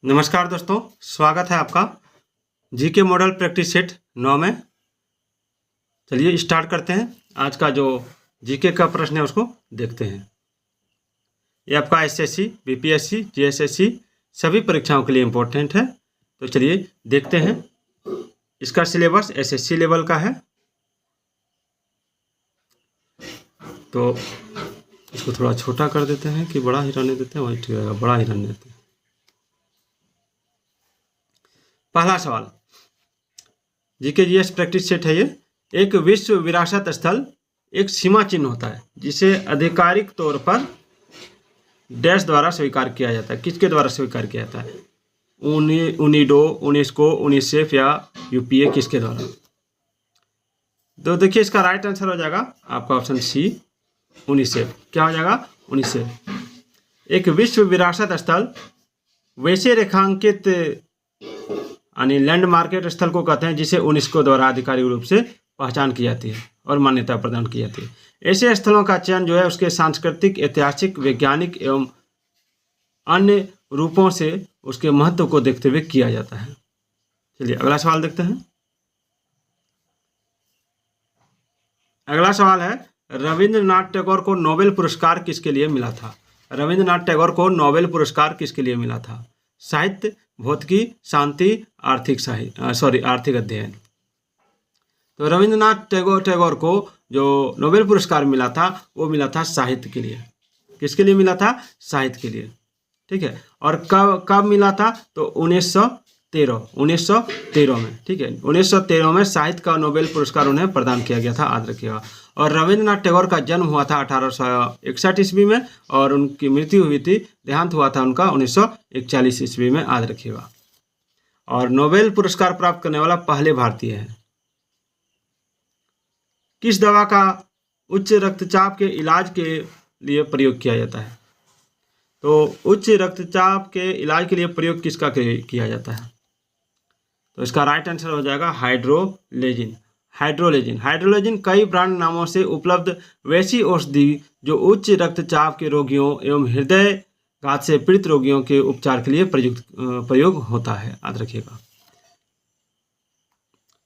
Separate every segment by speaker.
Speaker 1: नमस्कार दोस्तों, स्वागत है आपका जीके मॉडल प्रैक्टिस सेट 9 में। चलिए स्टार्ट करते हैं। आज का जो जीके का प्रश्न है उसको देखते हैं। ये आपका एसएससी, बीपीएससी, जीएसएससी सभी परीक्षाओं के लिए इम्पोर्टेंट है। तो चलिए देखते हैं। इसका सिलेबस एसएससी लेवल का है, तो इसको थोड़ा छोटा कर देते हैं कि बड़ा ही रहने देते हैं, वही ठीक रहेगा, बड़ा ही रहने देते हैं। पहला सवाल, जीके जीएस प्रैक्टिस सेट है ये। एक विश्व विरासत स्थल एक सीमा चिन्ह होता है जिसे आधिकारिक तौर पर डैश द्वारा स्वीकार किया जाता है। किसके द्वारा स्वीकार किया जाता है? यूनेस्को, यूनिसेफ या यूपीए, किसके द्वारा? तो देखिए इसका राइट आंसर हो जाएगा आपका ऑप्शन सी, यूनिसेफ। क्या हो जाएगा? यूनिसेफ। एक विश्व विरासत स्थल वैसे रेखांकित यानी लैंडमार्क स्थल को कहते हैं जिसे यूनेस्को द्वारा आधिकारिक रूप से पहचान की जाती है और मान्यता प्रदान की जाती है। ऐसे स्थलों का चयन जो है उसके सांस्कृतिक, ऐतिहासिक, वैज्ञानिक एवं अन्य रूपों से उसके महत्व को देखते हुए किया जाता है। चलिए अगला सवाल देखते हैं। अगला सवाल है, रविंद्रनाथ टैगोर को नोबेल पुरस्कार किसके लिए मिला था? रविंद्रनाथ टैगोर को नोबेल पुरस्कार किसके लिए मिला था? साहित्य, भौतिकी, शांति, आर्थिक अध्ययन। तो रविंद्रनाथ टैगोर को जो नोबेल पुरस्कार मिला था वो मिला था साहित्य के लिए। किसके लिए मिला था? साहित्य के लिए। ठीक है। और कब मिला था? तो 1913 में। ठीक है, 1913 में साहित्य का नोबेल पुरस्कार उन्हें प्रदान किया गया था, याद रखिएगा। और रविंद्रनाथ टैगोर का जन्म हुआ था 1861 ईस्वी में और उनकी मृत्यु हुई थी, देहांत हुआ था उनका 1941 ईस्वी में, याद रखिएगा। और नोबेल पुरस्कार प्राप्त करने वाला पहले भारतीय है। किस दवा का उच्च रक्तचाप के इलाज के लिए प्रयोग किया जाता है? तो उच्च रक्तचाप के इलाज के लिए प्रयोग किसका किया जाता है? तो इसका राइट आंसर हो जाएगा हाइड्रोलेजिन। हाइड्रोलेजिन कई ब्रांड नामों से उपलब्ध वैसी औषधि जो उच्च रक्तचाप के रोगियों एवं हृदय घात से पीड़ित रोगियों के उपचार के लिए प्रयोग होता है, याद रखिएगा।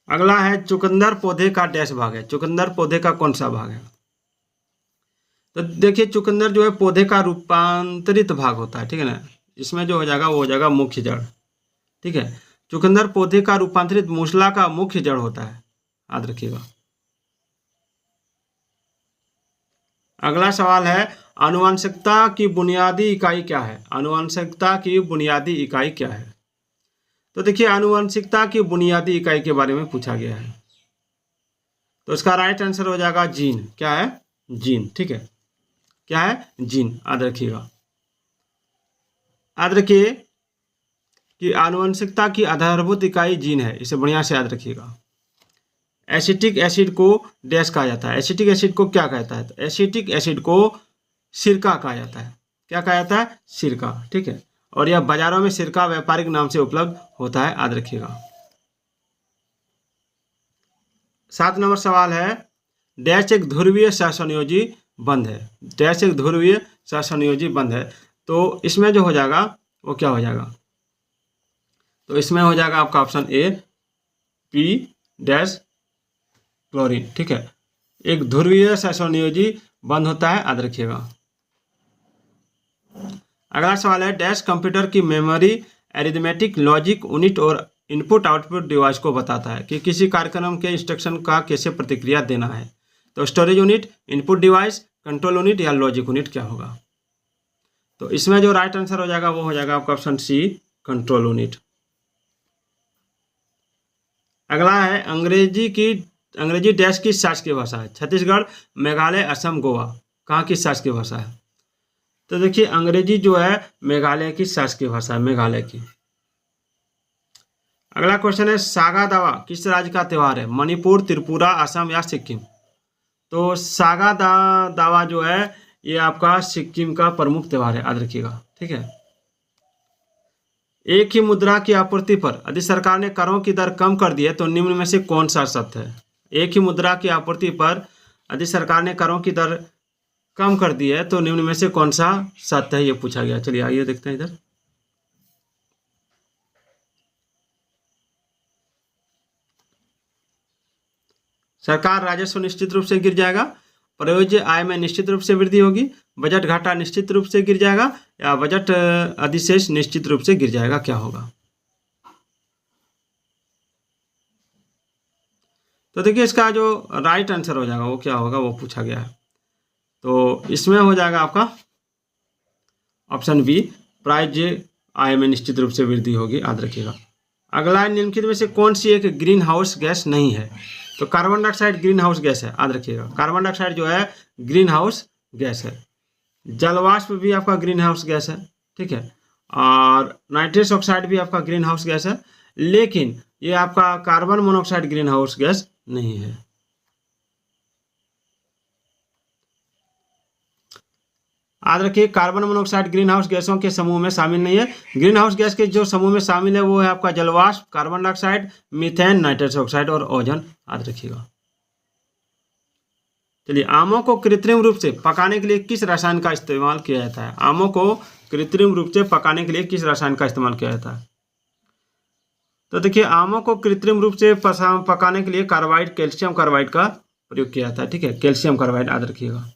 Speaker 1: अगला है, चुकंदर पौधे का डैश भाग है। चुकंदर पौधे का कौन सा भाग है? तो देखिए चुकंदर जो है पौधे का रूपांतरित भाग होता है। ठीक है ना, इसमें जो हो जाएगा वो हो जाएगा मुख्य जड़। ठीक है, चुकंदर पौधे का रूपांतरित मूसला का मुख्य जड़ होता है, याद रखिएगा। अगला सवाल है, आनुवंशिकता की बुनियादी इकाई क्या है? आनुवंशिकता की बुनियादी इकाई क्या है? तो देखिए आनुवंशिकता की बुनियादी इकाई के बारे में पूछा गया है, तो इसका राइट आंसर हो जाएगा जीन। क्या है? जीन। ठीक है, क्या है? जीन, याद रखिएगा। याद रखिए कि आनुवंशिकता की आधारभूत इकाई जीन है, इसे बढ़िया से याद रखिएगा। एसिटिक एसिड को डैश कहा जाता है। एसिटिक एसिड को क्या कहता है? तो एसिटिक एसिड को सिरका कहा जाता है। क्या कहा जाता है? सिरका। ठीक है, और यह बाजारों में सिरका व्यापारिक नाम से उपलब्ध होता है, याद रखिएगा। 7 नंबर सवाल है, डैश एक ध्रुवीय सहसंयोजी बंध है। डैश एक ध्रुवीय सहसंयोजी बंध है। तो इसमें जो हो जाएगा वो क्या हो जाएगा? तो इसमें हो जाएगा आपका option A, P dash chlorine. ठीक है, एक ध्रुवीय सहसंयोजी बंध होता है, याद रखिएगा। अगला सवाल है, डैश कंप्यूटर की मेमोरी, अरिथमेटिक, लॉजिक यूनिट और इनपुट आउटपुट डिवाइस को बताता है कि किसी कार्यक्रम के इंस्ट्रक्शन का कैसे प्रतिक्रिया देना है। तो storage unit, input device, control unit या लॉजिक यूनिट क्या होगा? तो इसमें जो राइट आंसर हो जाएगा वो हो जाएगा आपका ऑप्शन सी, कंट्रोल यूनिट। अगला है, अंग्रेजी डैश की शासकीय भाषा है। छत्तीसगढ़, मेघालय, असम, गोवा, कहाँ की शासकीय भाषा है? तो देखिए अंग्रेजी जो है मेघालय की शासकीय भाषा है, मेघालय की। अगला क्वेश्चन है, सागा दावा किस राज्य का त्योहार है? मणिपुर, त्रिपुरा, असम या सिक्किम? तो सागा दावा जो है ये आपका सिक्किम का प्रमुख त्योहार है, याद रखिएगा। ठीक है, एक ही मुद्रा की आपूर्ति पर यदि सरकार ने करों की दर कम कर दी है तो निम्न में से कौन सा सत्य है? एक ही मुद्रा की आपूर्ति पर यदि सरकार ने करों की दर कम कर दी है तो निम्न में से कौन सा सत्य है, ये पूछा गया। चलिए आइए देखते हैं इधर। सरकार राजस्व निश्चित रूप से गिर जाएगा, प्रयोज्य आय में निश्चित रूप से वृद्धि होगी, बजट घाटा निश्चित रूप से गिर जाएगा, या बजट अधिशेष निश्चित रूप से गिर जाएगा, क्या होगा? तो देखिए इसका जो राइट आंसर हो जाएगा वो क्या होगा, वो पूछा गया है। तो इसमें हो जाएगा आपका ऑप्शन बी, प्रायोज्य आय में निश्चित रूप से वृद्धि होगी, याद रखिएगा। अगला निम्नलिखित में से कौन सी एक ग्रीन हाउस गैस नहीं है? तो carbon dioxide green house gas है, याद रखिएगा। कार्बन डाइऑक्साइड जो है ग्रीन हाउस गैस है। जलवाष्प भी आपका ग्रीन हाउस गैस है, ठीक है, और नाइट्रस ऑक्साइड भी आपका ग्रीन हाउस गैस है, लेकिन ये आपका carbon monoxide green house gas नहीं है। याद रखिए कार्बन मोनोऑक्साइड ग्रीन हाउस गैसों के समूह में शामिल नहीं है। ग्रीन हाउस गैस के जो समूह में शामिल है वो है आपका जलवाष्प, carbon dioxide, methane, nitrous oxide और ओजोन, याद रखिएगा। चलिए, आमों को कृत्रिम रूप से पकाने के लिए किस रसायन का इस्तेमाल किया जाता है? आमों को कृत्रिम रूप से पकाने के लिए किस रसायन का इस्तेमाल किया जाता है? तो देखिए आमों को कृत्रिम रूप से पकाने के लिए कार्बाइड, कैल्शियम कार्बाइड का प्रयोग किया जाता है, ठीक है, कैल्शियम कार्बाइड, याद रखिएगा।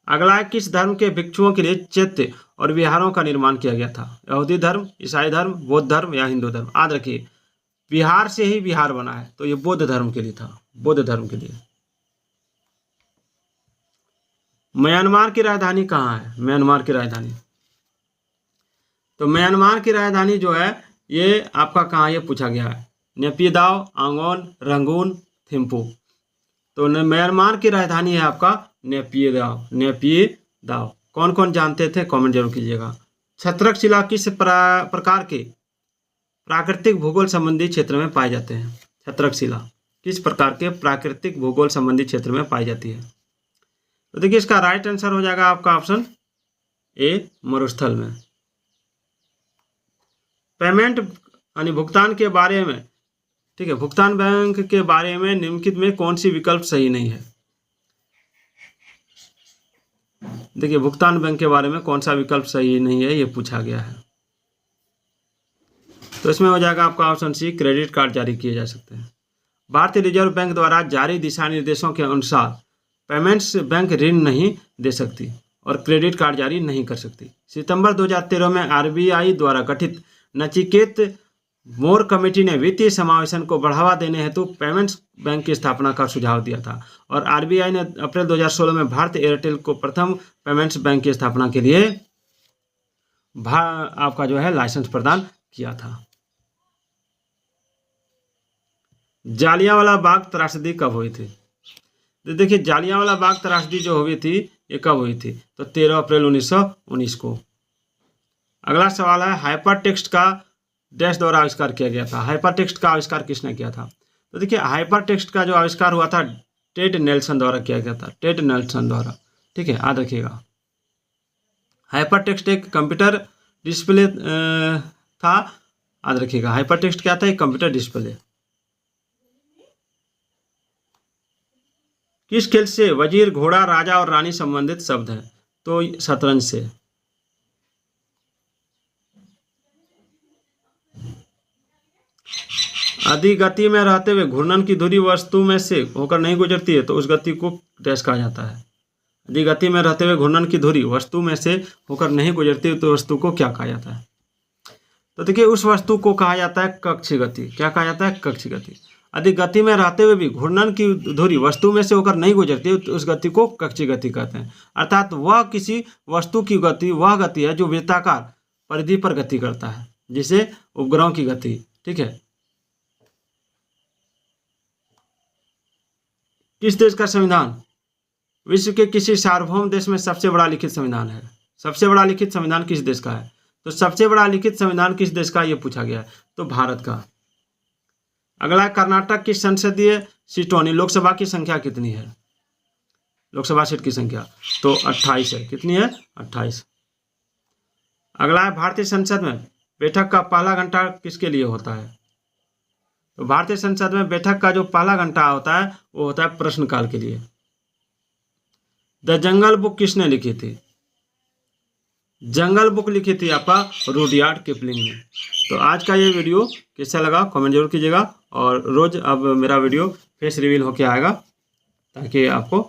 Speaker 1: अगला है, किस धर्म के भिक्षुओं के लिए चैत्य और विहारों का निर्माण किया गया था? यहूदी धर्म, ईसाई धर्म, बौद्ध धर्म या हिंदू धर्म? याद रखिए बिहार से ही विहार बना है, तो ये बौद्ध धर्म के लिए था, बौद्ध धर्म के लिए। म्यांमार की राजधानी कहाँ है? म्यांमार की राजधानी, तो म्यांमार की राजधानी जो है ये आपका कहाँ, ये पूछा गया है। नेपियदाव, आंगोन, रंगून, थिम्पू। तो म्यांमार की राजधानी है आपका नेपियदाव, नेपियदाव। कौन कौन जानते थे कमेंट जरूर कीजिएगा। छत्रक शिला किस प्रकार के प्राकृतिक भूगोल संबंधी क्षेत्र में पाए जाते हैं? छत्रक शिला किस प्रकार के प्राकृतिक भूगोल संबंधी क्षेत्र में पाई जाती है? तो देखिए इसका राइट आंसर हो जाएगा आपका ऑप्शन ए, मरुस्थल में। पेमेंट यानी भुगतान के बारे में, ठीक है, भुगतान बैंक के बारे में निम्नलिखित में कौन सी विकल्प सही नहीं है? देखिए भुगतान बैंक के बारे में कौन सा विकल्प सही नहीं है, ये पूछा गया है। तो इसमें हो जाएगा आपका ऑप्शन सी, क्रेडिट कार्ड जारी किए जा सकते हैं। भारतीय रिजर्व बैंक द्वारा जारी दिशा निर्देशों के अनुसार पेमेंट्स बैंक ऋण नहीं दे सकती और क्रेडिट कार्ड जारी नहीं कर सकती। सितंबर 2013 में आरबीआई द्वारा गठित नचिकेत मोर कमेटी ने वित्तीय समावेशन को बढ़ावा देने हेतु पेमेंट्स बैंक की स्थापना का सुझाव दिया था, और आरबीआई ने अप्रैल 2016 में भारतीय एयरटेल को प्रथम पेमेंट्स बैंक की स्थापना के लिए आपका जो है लाइसेंस प्रदान किया था। जालियांवाला बाग त्रासदी कब हुई थी? तो देखिए जालियांवाला बाग त्रासदी जो हुई थी ये कब हुई थी? तो 13 अप्रैल 1919 को। अगला सवाल है, हाइपर टेक्स्ट का डैश द्वारा आविष्कार किया गया था? हाइपर टेक्स्ट का आविष्कार किसने किया था? तो देखिए हाइपर टेक्स्ट का जो आविष्कार हुआ था टेड नेल्सन द्वारा किया गया था, टेड नेल्सन द्वारा, ठीक है, याद रखिएगा। हाइपर टेक्स्ट एक कंप्यूटर डिस्प्ले था, याद रखिएगा। हाइपर टेक्स्ट क्या था? एक कंप्यूटर डिस्प्ले। किस खेल से वजीर, घोड़ा, राजा और रानी संबंधित शब्द है? तो शतरंज से। अधिक गति में रहते हुए घूर्णन की धुरी वस्तु में से होकर नहीं गुजरती है, तो उस गति को डैश कहा जाता है। अधिक गति में रहते हुए घूर्णन की धुरी वस्तु में से होकर नहीं गुजरती है, तो वस्तु को क्या कहा जाता है? तो देखिए उस वस्तु को कहा जाता है कक्षीय गति। क्या कहा जाता है? कक्षीय गति। अधिक गति में रहते हुए भी घूर्णन की धुरी वस्तु में से होकर नहीं गुजरती है, तो उस गति को कक्षीय गति कहते हैं। अर्थात वह किसी वस्तु की गति वह गति है जो वृत्ताकार परिधि पर गति करता है, जिसे उपग्रहों की गति, ठीक है। किस देश का संविधान विश्व के किसी सार्वभौम देश में सबसे बड़ा लिखित संविधान है? सबसे बड़ा लिखित संविधान किस देश का है? तो सबसे बड़ा लिखित संविधान किस देश का, ये पूछा गया है, तो भारत का। अगला, कर्नाटक की संसदीय सीटों लोकसभा की संख्या कितनी है? लोकसभा सीट की संख्या तो 28 है। कितनी है? 28। अगला है, भारतीय संसद में बैठक का पहला घंटा किसके लिए होता है? तो भारतीय संसद में बैठक का जो पहला घंटा होता है वो होता है प्रश्नकाल के लिए। द जंगल बुक किसने लिखी थी? जंगल बुक लिखी थी आपका रुडयार्ड किपलिंग ने। तो आज का ये वीडियो कैसा लगा कमेंट जरूर कीजिएगा, और रोज़ अब मेरा वीडियो फेस रिवील होके आएगा ताकि आपको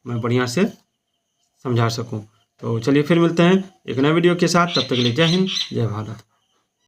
Speaker 1: मैं बढ़िया से समझा सकूं। तो चलिए फिर मिलते हैं एक नए वीडियो के साथ, तब तक के लिए जय हिंद जय भारत।